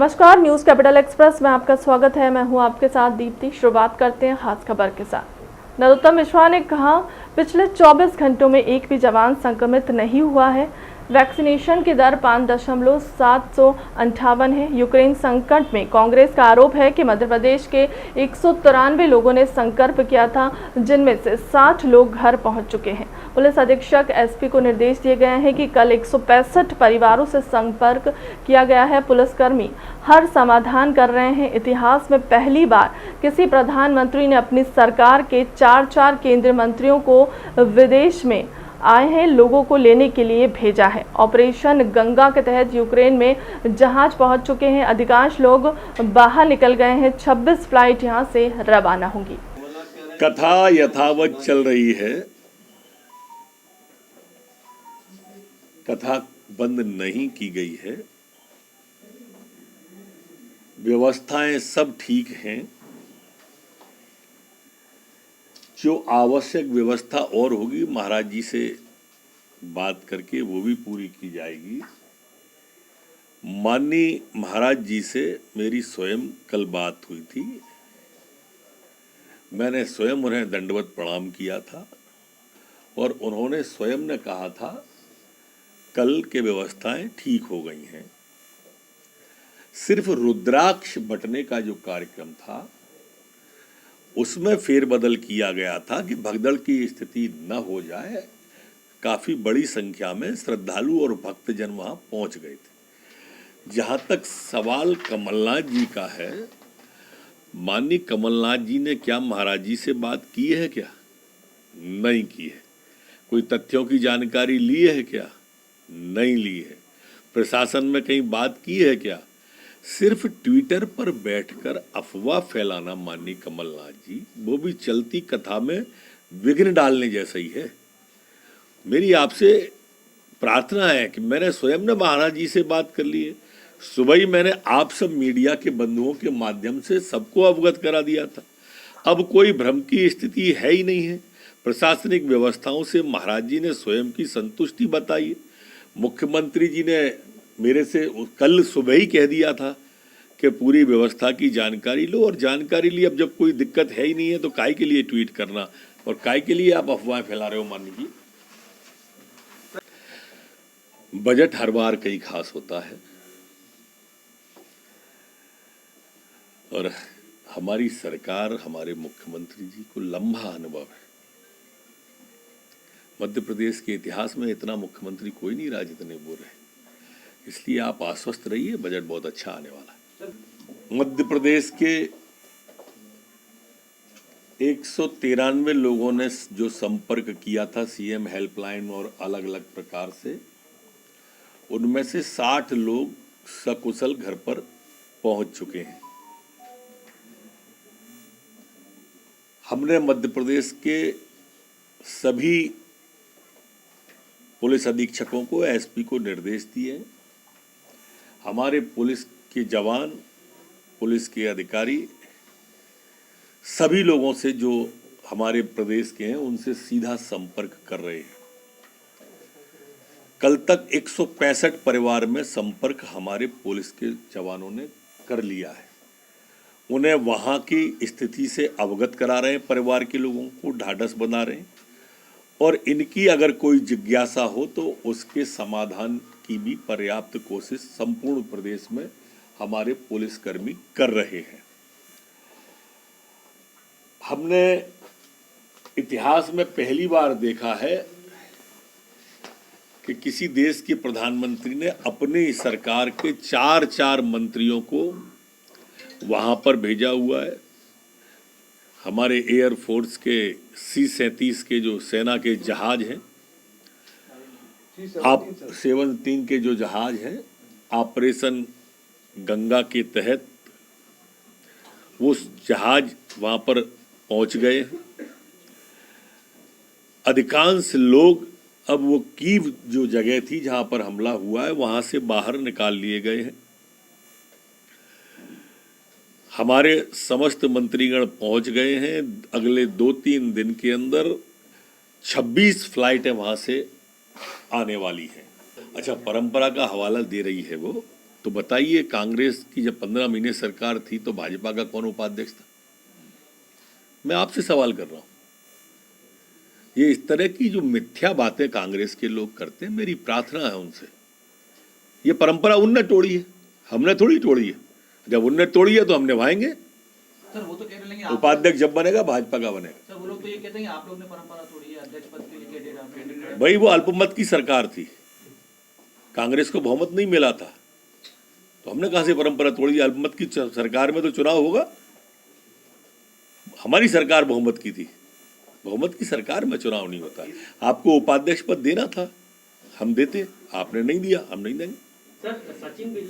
नमस्कार, news capital express में आपका स्वागत है। मैं हूं आपके साथ दीप्ति। शुरुआत करते हैं खास खबर के साथ। नरोत्तम मिश्रा ने कहा, पिछले 24 घंटों में एक भी जवान संक्रमित नहीं हुआ है। वैक्सीनेशन की दर 5.758 है। यूक्रेन संकट में कांग्रेस का आरोप है कि मध्य प्रदेश के 193 लोगों ने संपर्क किया था, जिनमें से 60 लोग घर पहुंच चुके हैं। पुलिस अधीक्षक एसपी को निर्देश दिए गए हैं कि कल 165 परिवारों से संपर्क किया गया है। पुलिसकर्मी हर समाधान कर रहे हैं। इतिहास में पहली बार किसी प्रधानमंत्री ने अपनी सरकार के 4 केंद्रीय मंत्रियों को विदेश में आए हैं लोगों को लेने के लिए भेजा है। ऑपरेशन गंगा के तहत यूक्रेन में जहाज पहुंच चुके हैं। अधिकांश लोग बाहर निकल गए हैं। 26 फ्लाइट यहां से रवाना होंगी। कथा यथावत चल रही है। कथा बंद नहीं की गई है। व्यवस्थाएं सब ठीक हैं। जो आवश्यक व्यवस्था और होगी, महाराज जी से बात करके वो भी पूरी की जाएगी। माननीय महाराज जी से मेरी स्वयं कल बात हुई थी। मैंने स्वयं उन्हें दंडवत प्रणाम किया था और उन्होंने स्वयं ने कहा था कल के व्यवस्थाएं ठीक हो गई हैं। सिर्फ रुद्राक्ष बंटने का जो कार्यक्रम था उसमें फेरबदल किया गया था कि भगदड़ की स्थिति न हो जाए। काफी बड़ी संख्या में श्रद्धालु और भक्तजन वहां पहुंच गए थे। जहां तक सवाल कमलनाथ जी का है, माननीय कमलनाथ जी ने क्या महाराज जी से बात की है? क्या नहीं की है? कोई तथ्यों की जानकारी ली है? क्या नहीं ली है? प्रशासन में कहीं बात की है? क्या सिर्फ ट्विटर पर बैठकर अफवाह फैलाना, माननीय कमलनाथ जी, वो भी चलती कथा में विघ्न डालने जैसा ही है। मेरी आपसे प्रार्थना है कि मैंने स्वयं ने महाराज जी से बात कर ली है। सुबह ही मैंने आप सब मीडिया के बंधुओं के माध्यम से सबको अवगत करा दिया था। अब कोई भ्रम की स्थिति है ही नहीं है। प्रशासनिक व्यवस्थाओं से महाराज जी ने स्वयं की संतुष्टि बताई है। मुख्यमंत्री जी ने मेरे से कल सुबह ही कह दिया था कि पूरी व्यवस्था की जानकारी लो, और जानकारी ली। अब जब कोई दिक्कत है ही नहीं है तो काय के लिए ट्वीट करना और काय के लिए आप अफवाहें फैला रहे हो? माननीय जी, बजट हर बार कई खास होता है और हमारी सरकार, हमारे मुख्यमंत्री जी को लंबा अनुभव है। मध्य प्रदेश के इतिहास में इतना मुख्यमंत्री कोई नहीं रहा जितने वो रहे। इसलिए आप आश्वस्त रहिए, बजट बहुत अच्छा आने वाला है। मध्य प्रदेश के 193 लोगों ने जो संपर्क किया था सीएम हेल्पलाइन और अलग अलग प्रकार से, उनमें से 60 लोग सकुशल घर पर पहुंच चुके हैं। हमने मध्य प्रदेश के सभी पुलिस अधीक्षकों को, एसपी को निर्देश दिए हैं। हमारे पुलिस के जवान, पुलिस के अधिकारी सभी लोगों से जो हमारे प्रदेश के हैं उनसे सीधा संपर्क कर रहे हैं। कल तक 165 परिवार में संपर्क हमारे पुलिस के जवानों ने कर लिया है। उन्हें वहां की स्थिति से अवगत करा रहे हैं, परिवार के लोगों को ढाढ़स बना रहे हैं और इनकी अगर कोई जिज्ञासा हो तो उसके समाधान की भी पर्याप्त कोशिश संपूर्ण प्रदेश में हमारे पुलिसकर्मी कर रहे हैं। हमने इतिहास में पहली बार देखा है कि किसी देश के प्रधानमंत्री ने अपनी सरकार के 4 मंत्रियों को वहां पर भेजा हुआ है। हमारे एयरफोर्स के C-37 के जो सेना के जहाज हैं, आप 73 के जो जहाज हैं, ऑपरेशन गंगा के तहत वो जहाज वहां पर पहुंच गए हैं। अधिकांश लोग अब वो कीव जो जगह थी जहां पर हमला हुआ है वहां से बाहर निकाल लिए गए हैं। हमारे समस्त मंत्रीगण पहुंच गए हैं। अगले 2-3 दिन के अंदर 26 फ्लाइटें वहां से आने वाली हैं। अच्छा, परंपरा का हवाला दे रही है वो तो बताइए, कांग्रेस की जब 15 महीने सरकार थी तो भाजपा का कौन उपाध्यक्ष था? मैं आपसे सवाल कर रहा हूं। ये इस तरह की जो मिथ्या बातें कांग्रेस के लोग करते हैं, मेरी प्रार्थना है उनसे, ये परंपरा उनने तोड़ी है, हमने थोड़ी तोड़ी है। जब उनने तोड़ी है तो हम निभाएंगे। सर वो तो कह रहे हैं उपाध्यक्ष जब बनेगा भाजपा का बनेगा। सर वो लोग तो ये कहते हैं आप लोग ने परंपरा तोड़ी है, अध्यक्ष पद के लिए कैंडिडेट। भाई वो अल्पमत की सरकार थी, कांग्रेस को बहुमत नहीं मिला था, तो हमने कहां से परंपरा तोड़ी? अल्पमत की सरकार में तो चुनाव होगा। हमारी सरकार बहुमत की थी, बहुमत की सरकार में चुनाव नहीं होता। आपको उपाध्यक्ष पद देना था, हम देते, आपने नहीं दिया, हम नहीं देंगे। सर सचिन बिरला